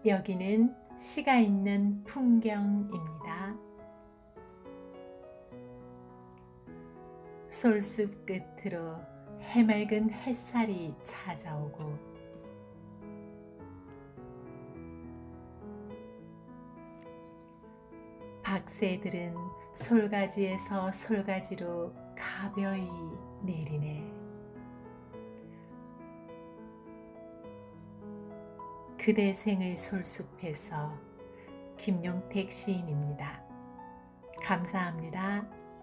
여기는 시가 있는 풍경입니다. 솔숲 끝으로 해맑은 햇살이 찾아오고 박새들은 솔가지에서 솔가지로 가벼이 내리네. 그대 생의 솔숲에서 김용택 시인입니다. 감사합니다.